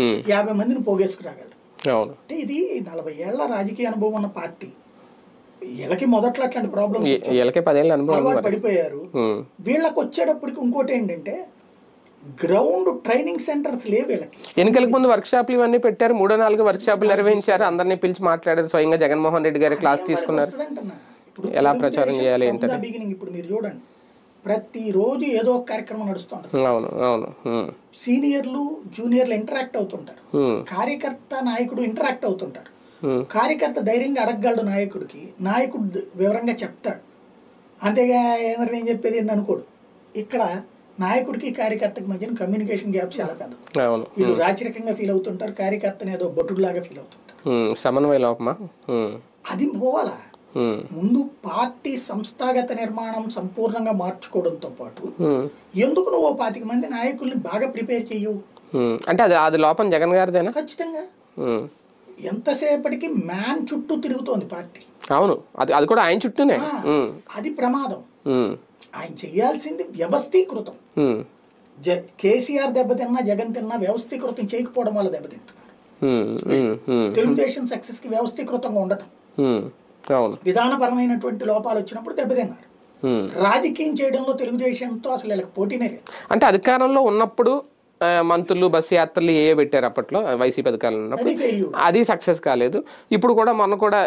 50 మందిని పోగేసుకురాగలడు. అంటే ఇది 40 ఏళ్ల రాజకీయ అనుభవం ఉన్న పార్టీ. వీళ్ళకి మొదట్లో అట్లాంటి ప్రాబ్లమ్స్ అలవాటు పడిపోయారు. వీళ్ళకి వచ్చేటప్పటికి ఇంకోటి ఏంటంటే గ్రౌండ్ ట్రైనింగ్ సెంటర్స్ లేవు వీళ్ళకి. ఎన్నికలకు ముందు వర్క్ షాప్లు ఇవన్నీ పెట్టారు, 3-4 వర్క్ షాపులు నిర్వహించారు, అందరినీ పిలిచి మాట్లాడారు, స్వయంగా జగన్మోహన్ రెడ్డి గారి క్లాస్ తీసుకున్నారు. ఎలా ప్రచారం చేయాలి ఏంటంటే బిగినింగ్ ఇప్పుడు మీరు చూడండి, ప్రతిరోజు ఏదో ఒక కార్యక్రమం నడుస్తుంటారు. అవును అవును. సీనియర్లు జూనియర్లు ఇంటరాక్ట్ అవుతుంటారు, కార్యకర్త నాయకుడు ఇంటరాక్ట్ అవుతుంటారు. కార్యకర్త ధైర్యంగా అడగగలడు నాయకుడికి, నాయకుడు వివరంగా చెప్తాడు. అంతేగా ఏమన్నా నేను చెప్పేది ఏంది అనుకోడు. ఇక్కడ నాయకుడికి కార్యకర్తకి మధ్యన కమ్యూనికేషన్ గ్యాప్ చాలా పెద్ద. వీళ్ళు రాచరికంగా ఫీల్ అవుతుంటారు, కార్యకర్తని ఏదో బొట్టులాగా ఫీల్ అవుతుంటారు. సమన్వయ లోపమా అది పోవాలా. ముందు పార్టీ సంస్థాగత నిర్మాణం సంపూర్ణంగా మార్చుకోవడంతో పాటు ఎందుకు నువ్వు 25 మంది నాయకుల్ని బాగా ప్రిపేర్ చెయ్యవు అంటే అది లోపం జగన్ గారిదేనా? ఖచ్చితంగా. ఎంతసేపటికి మ్యాన్ చుట్టూ తిరుగుతోంది పార్టీ. అవును, అది కూడా ఆయన చుట్టూనే. అది ప్రమాదం. ఆయన చెయ్యాల్సింది వ్యవస్థీకృతం. కేసీఆర్ దెబ్బతిన్నా జగన్ తిన్నా వ్యవస్థీకృతం చేయకపోవడం వల్ల దెబ్బతింటున్నారు. తెలుగుదేశం సక్సెస్ కి వ్యవస్థీకృతంగా ఉండటం, విధానపరమైనటువంటి లోపాలు వచ్చినప్పుడు దెబ్బతిన్నారు. రాజకీయం చేయడంలో తెలుగుదేశంతో అసలు వీళ్ళకి పోటీనే లేదు. అంటే అధికారంలో ఉన్నప్పుడు మంత్రులు బస్సు యాత్రలు ఏ పెట్టారు అప్పట్లో వైసీపీ అధికారంలో ఉన్నప్పుడు, అది సక్సెస్ కాలేదు. ఇప్పుడు కూడా మొన్న కూడా